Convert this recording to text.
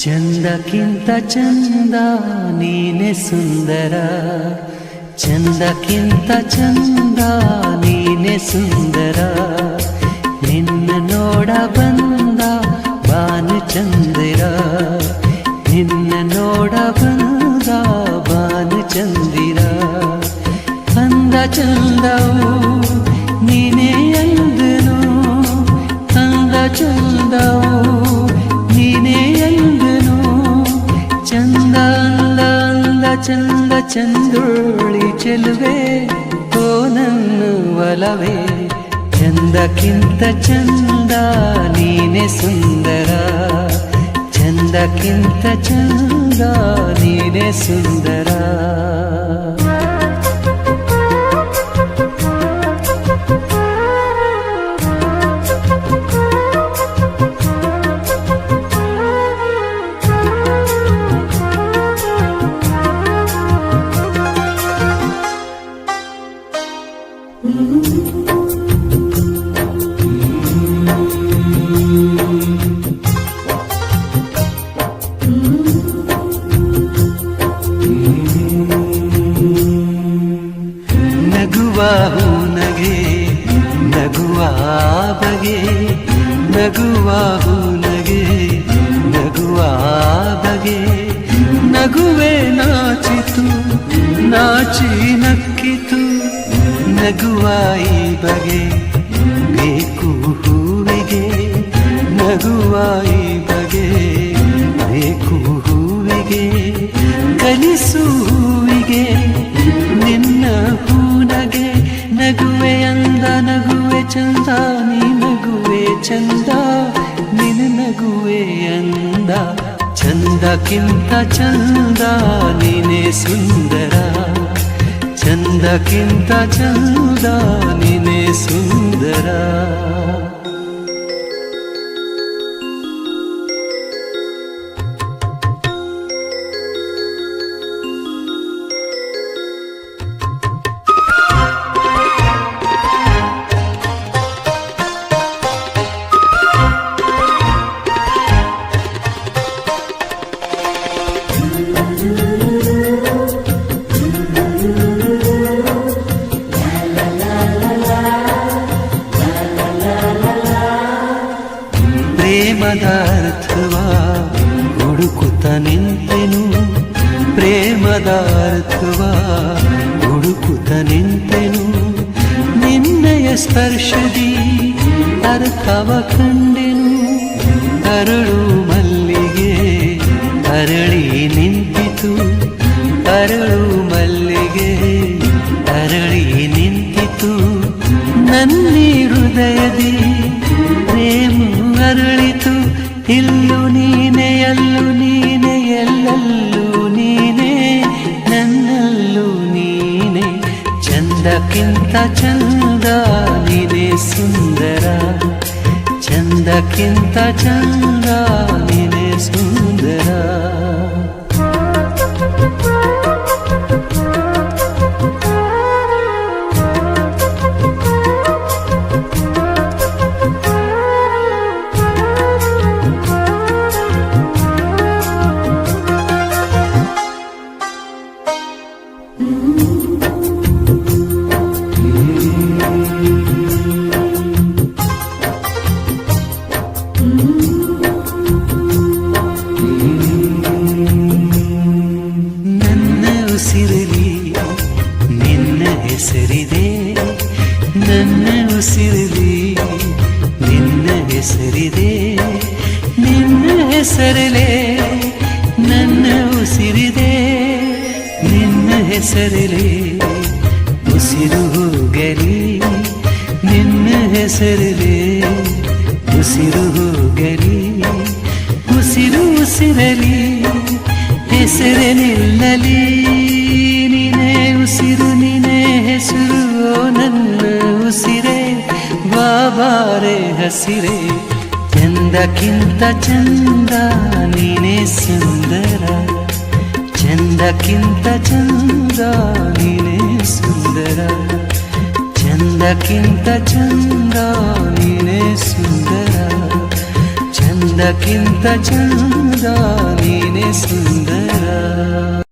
ಚಂದಕ್ಕಿಂತ ಚಂದ ನೀನೆ ಸುಂದರ, ಚಂದಕ್ಕಿಂತ ಚಂದ ನೀನೆ ಸುಂದರ. ನಿನ್ನ ನೋಡ ಬಂದ ಬಾನು ಚಂದಿರ, ನಿನ್ನ ನೋಡ ಬಂದ ಬಾನು ಚಂದಿರ. ಅಂದ ಚಂದವು ನೀನೇ ಎಂದನು, ಅಂದ ಚಂದವು ನೀನೇ ಎಂದನು. ಚಂದ ಅಂದ ಅಂದ ಚಂದ ಚಂದುಳ್ಳಿ ಚೆಲುವೆ ಓ ನನ್ನ ಒಲವೇ. ಚಂದಕ್ಕಿಂತ ಚಂದ ನೀನೆ ಸುಂದರ, ಚಂದಕ್ಕಿಂತ ಚಂದ ನೀನೆ ಸುಂದರ. ನಗೆ ನಗುವ ಬಗೆ, ನಗುವ ನಗೆ ನಗುವ ಬಗೆ. ನಗುವೆ ನಾಚಿತು ನಾಚಿ ನಕ್ಕಿತು, ನಗುವ ಈ ಬಗೆ ಬೇಕು ಹೂವಿಗೆ, ನಗುವ ಈ ಬಗೆ ಬೇಕು ಹೂವಿಗೆ. ಕಲಿಸು ಹೂವಿಗೆ ನಿನ್ನ ಹೂನಗೆ, ನಗುವೆ ಅಂದ ನಗುವೆ ಚಂದ, ನೀ ನಗುವೆ ಚಂದ, ನಿನ್ನ ನಗುವೆ ಅಂದ. ಚಂದಕ್ಕಿಂತ ಚಂದ ನೀನೆ ಸುಂದರ, ಚಂದಕ್ಕಿಂತ ಚಂದ ನೀನೆ ಸುಂದರ. ಪ್ರೇಮದ ಅರ್ಥವ ಹುಡುಕುತ್ತ ನಿಂತೆನು, ಪ್ರೇಮದ ಅರ್ಥವ ಹುಡುಕುತ್ತ ನಿಂತೆನು. ನಿನ್ನಯ ಸ್ಪರ್ಶದಿ ಅರ್ಥವ ಕಂಡೆನು, ಅರಳು ಮಲ್ಲಿಗೆ ಅರಳಿ ನಿಂತಿತು, ಅರಳು ಮಲ್ಲಿಗೆ ಅರಳಿ ನಿಂತಿತು. ನನ್ನಿ ಹೃದಯದಿ ಪ್ರೇಮ ಅರಳಿತು, ಇಲ್ಲು ನೀನೆ ಅಲ್ಲು ನೀನೆ ಎಲ್ಲಲ್ಲೂ ನೀನೆ, ನನ್ನಲ್ಲೂ ನೀನೆ. ಚಂದಕ್ಕಿಂತ ಚಂದ ನೀನೆ ಸುಂದರ, ಚಂದಕ್ಕಿಂತ ಚಂದ ನೀನೆ ಸುಂದರ. ನನ್ನ ಉಸಿರಲಿ ನಿನ್ನ ಹೆಸರಿದೆ, ನನ್ನ ಉಸಿರಲಿ ನಿನ್ನ ಹೆಸರಿದೆ, ನಿನ್ನ ಹೆಸರಲೇ ನನ್ನ ಉಸಿರಿದೆ ನಿನ್ನ ಹೆಸರಲಿ ಉಸಿರು ಹೋಗಲಿ ನಿನ್ನ ಹೆಸರಲಿ ಉಸಿರು ಹೋಗಲಿ ಉಸಿರು ಉಸಿರಲಿ ಹೆಸರೇ ನಿಲ್ಲಲಿ ನೀನೇ ಉಸಿರು ನೀನೇ ಹೆಸರು ಓ ನನ್ನ ಉಸಿರೇ ಬಾಬಾರೆ ಹಸಿರೇ ಚಂದಕ್ಕಿಂತ ಚಂದ ನೀನೇ ಸುಂದರ ಚಂದಕ್ಕಿಂತ ಚಂದ ನೀನೇ ಸುಂದರ ಚಂದಕ್ಕಿಂತ ಚಂದ ನೀನೇ ಸುಂದರ ಚಂದಕ್ಕಿಂತ ಚಂದ ನೀನೇ ಸುಂದರ